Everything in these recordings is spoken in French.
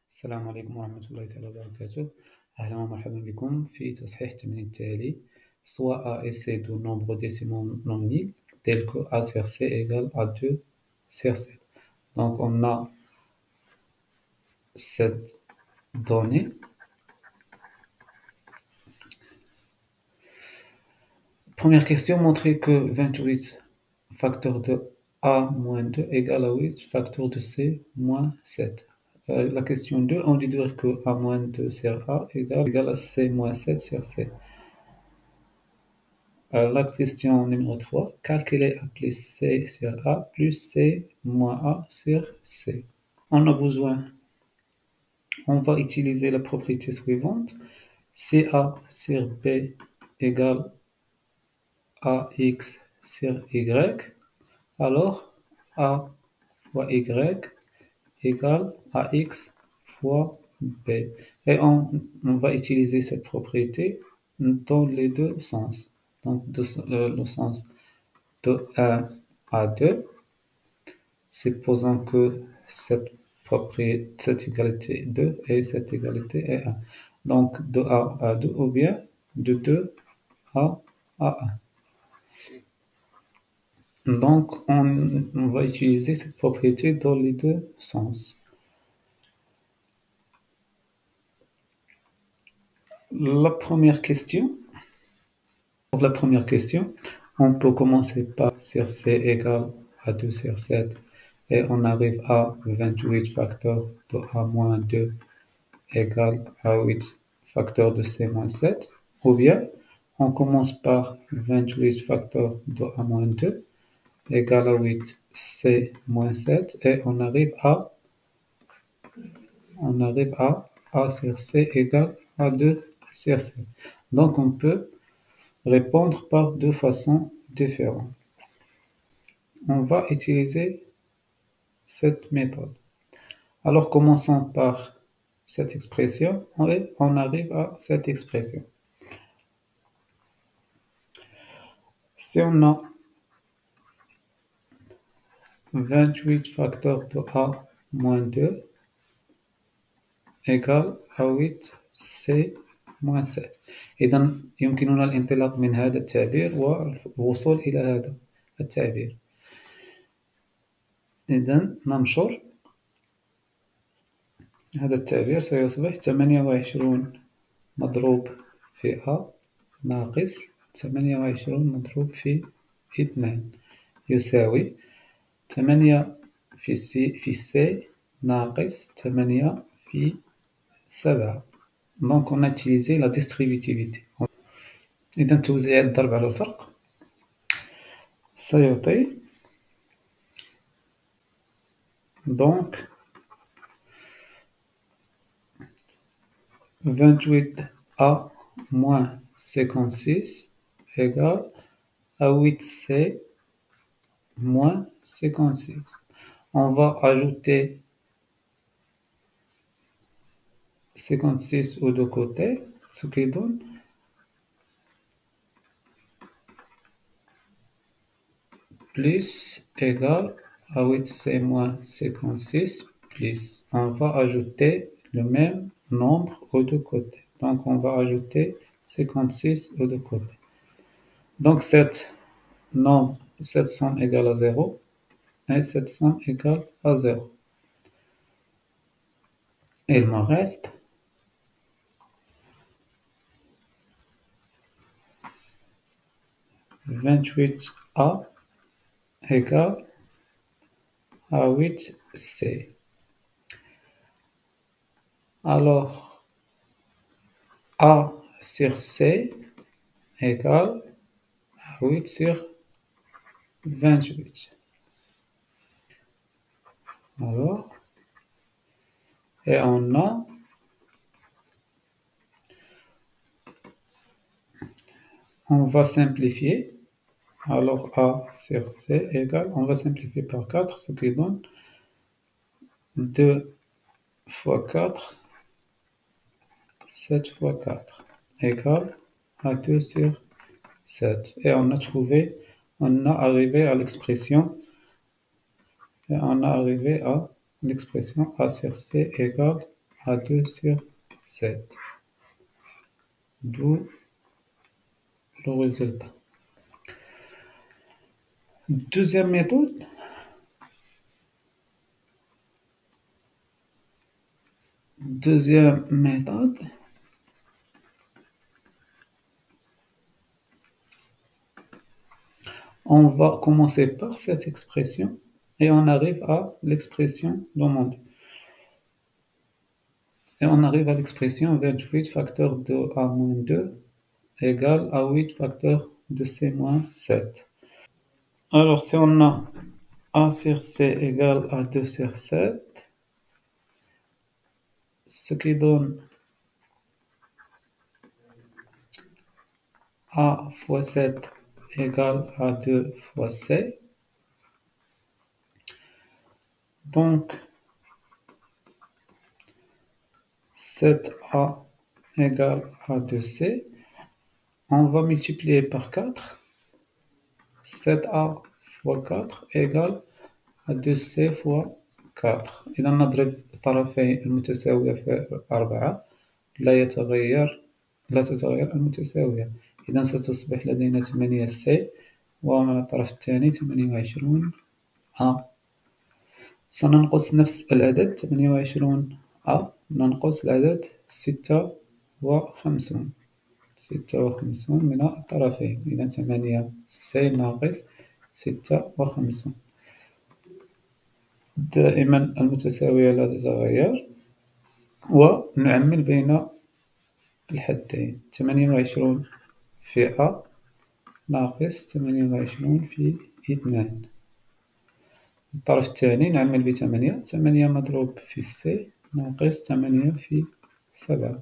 السلام عليكم ورحمة الله تعالى وبركاته. أهلا ومرحبا بكم في تصحيح التمرين التالي. Soit A et C de nombres décimaux non nuls tels que A sur C égale à 2 sur 7. Donc on a cette donnée. Première question, montrer que 28 facteur de A moins 2 égale à 8 facteur de C moins 7. La question 2, on dit que A moins 2 sur A égale à C moins 7 sur C. La question numéro 3, calculer A plus C sur A plus C moins A sur C. On a besoin, on va utiliser la propriété suivante. CA sur B égale AX sur Y. Alors, A fois Y égale AX fois B. Et on va utiliser cette propriété dans les deux sens. Donc, le sens de 1 à 2, supposons que cette égalité 2 et cette égalité est 1. Donc, de A à 2 ou bien de 2 à 1. Donc, on va utiliser cette propriété dans les deux sens. La première question, pour la première question, on peut commencer par sur C égale à 2 sur 7 et on arrive à 28 facteurs de A moins 2 égale à 8 facteurs de C moins 7. Ou bien, on commence par 28 facteurs de A moins 2 égale à 8 C moins 7 et on arrive à A sur C égale à 2 sur C. Donc, on peut répondre par deux façons différentes. On va utiliser cette méthode. Alors, commençons par cette expression et on arrive à cette expression. Si on a 28 facteurs de A moins 2 égale à 8 C moins 7. إذا يمكننا الانطلاق من هذا التعبير والوصول إلى هذا التعبير. إذا ننشر هذا التعبير سيصبح 28 مضروب في A ناقص 28 مضروب في 2 يساوي 8 في C ناقص 8 في 7. Donc on a utilisé la distributivité. إذا توزيع الضرب على الفرق سيعطي donc 28A moins 56 égale à 8C moins 56. On va ajouter 56 aux deux côtés, ce qui donne plus égal à 8C moins 56 plus. On va ajouter le même nombre aux deux côtés. Donc, on va ajouter 56 aux deux côtés. Donc, cette somme égale à 0 et cette somme égale à 0. Il me reste 28A égale à 8C. Alors, A sur C égale à 8 sur 28. Alors, et on va simplifier. Alors, A sur C égale, on va simplifier par 4, ce qui donne 2 fois 4, 7 fois 4, égale à 2 sur 7. Et on a arrivé à l'expression, A sur C égale A2 sur 7. D'où le résultat. Deuxième méthode. On va commencer par cette expression et on arrive à l'expression demandée. Et on arrive à l'expression 28 facteur de A moins 2 égale à 8 facteur de C moins 7. Alors, si on a A sur C égale à 2 sur 7, ce qui donne A fois 7 égale à 2 fois C. Donc, 7A égale à 2C. On va multiplier par 4. 7A fois 4 égale à 2C fois 4. إذا نضرب الطرفين المتساوية في 4 لا تتغير المتساوية. إذا ستصبح لدينا 8C ومن الطرف الثاني 28A. سننقص نفس العدد 28A ننقص العدد 56 من الطرفين. إذا 8C ناقص 56. دائما المتساوية لا تتغير ونعمل بين الحدين. 28 في A ناقص 28 في 2. الطرف الثاني نعمل ب8. 8 مضروب في C ناقص 8 في 7.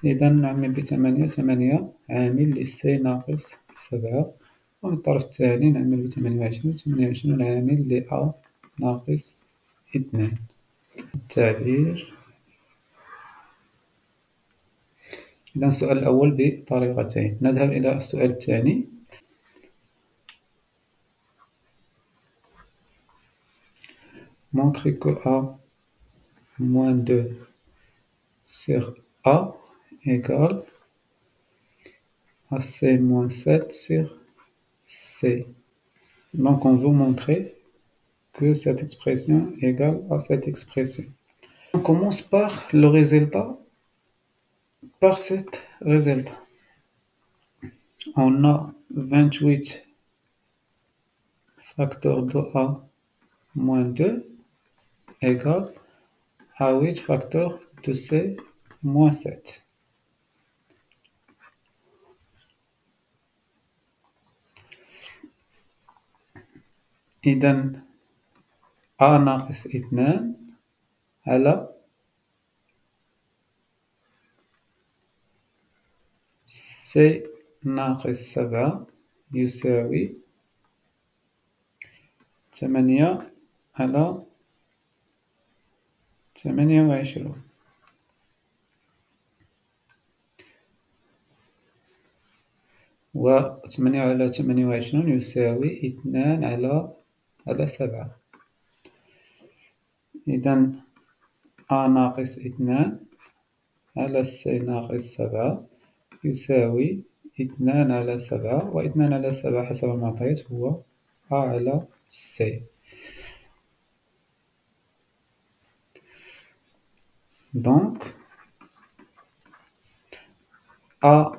إذا نعمل ب8. 8 عامل لC ناقص 7. ومن الطرف الثاني نعمل ب28. 28 عامل لA ناقص 2. التعبير. إذا السؤال الأول بطريقتين. نذهب إلى السؤال الثاني. Montrer que A moins 2 sur A égale à C moins 7 sur C. Donc on veut montrer que cette expression est égale à cette expression. On commence par le résultat, par cet résultat. On a 28 facteur de A moins 2 égale à 8 facteur de C moins 7. إذا A ناقص 2 على C ناقص 7 يساوي 8 على 28. و 8 على 28 يساوي 2 على 7. إذا A ناقص 2 على C ناقص 7 يساوي 2 على 7. و 2 على 7 حسب المعطيات هو A على C. Donc, A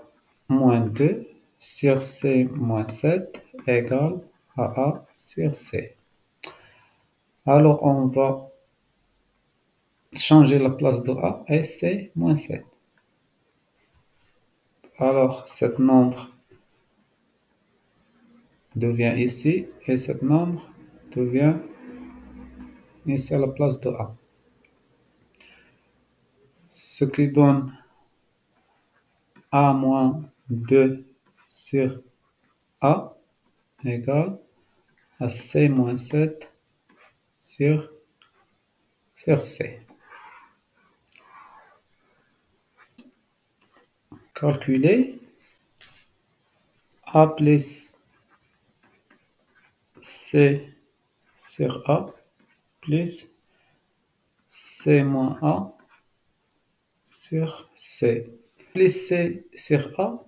moins 2 sur C moins 7 égale à A sur C. Alors, on va changer la place de A et C moins 7. Alors, cet nombre devient ici et cet nombre devient ici à la place de A. Ce qui donne A moins 2 sur A égale à C moins 7 sur C. Calculer A plus C sur A plus C moins A sur C. Plus C sur A,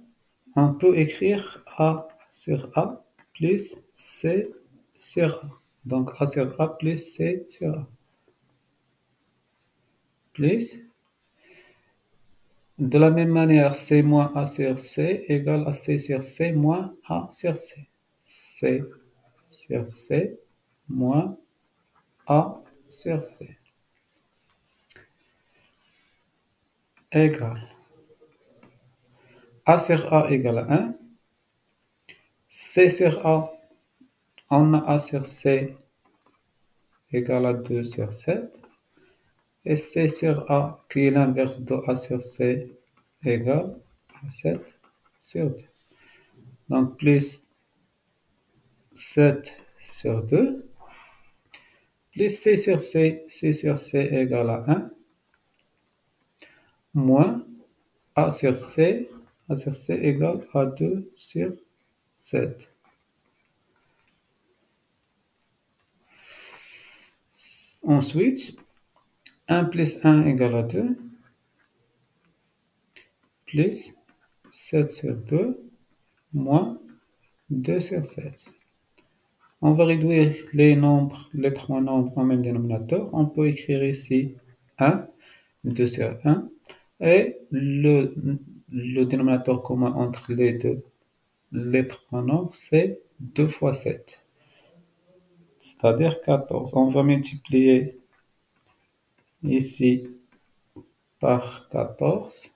on peut écrire A sur A plus C sur A. Donc A sur A plus C sur A. Plus, de la même manière, C moins A sur C égale à C sur C moins A sur C. C sur C moins A sur C égale A sur A égale à 1. C sur A, on a A sur C égale à 2 sur 7. Et C sur A, qui est l'inverse de A sur C, égale à 7 sur 2. Donc plus 7 sur 2, plus C sur C égale à 1, moins A sur C égale à 2 sur 7. Ensuite, 1 plus 1 égale à 2, plus 7 sur 2, moins 2 sur 7. On va réduire les nombres, les trois nombres au même dénominateur. On peut écrire ici 1, 2 sur 1, et le dénominateur commun entre les trois nombres, c'est 2 fois 7, c'est-à-dire 14. On va multiplier ici par 14.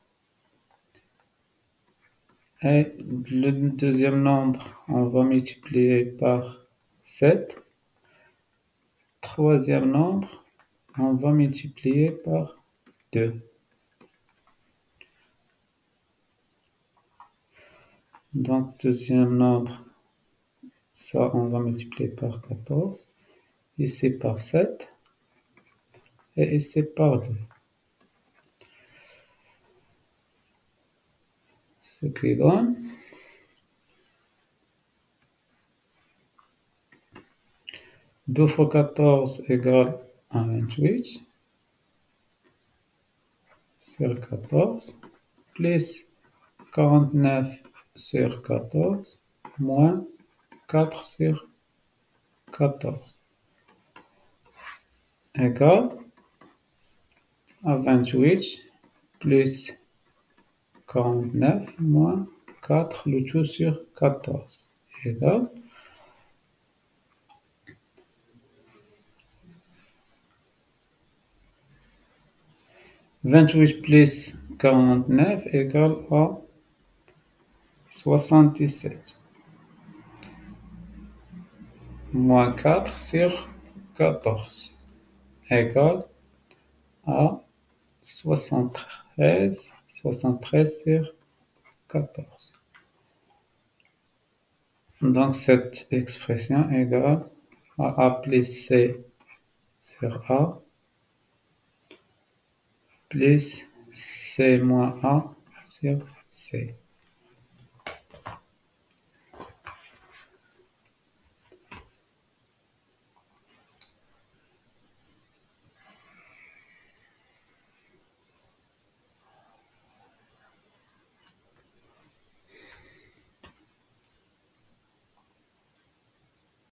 Et le deuxième nombre, on va multiplier par 7. Troisième nombre, on va multiplier par 2. Donc, deuxième nombre, ça, on va multiplier par 14. Ici par 7. Et ici par 2. Ce qui donne 2 fois 14 égale à 28 sur 14, plus 49 sur 14, moins 4 sur 14, égale à 28 plus 49 moins 4, le tout sur 14, égale 28 plus 49 égale à 77, moins 4 sur 14, égale à 73 sur 14. Donc cette expression égale à A plus C sur A plus C moins A sur C.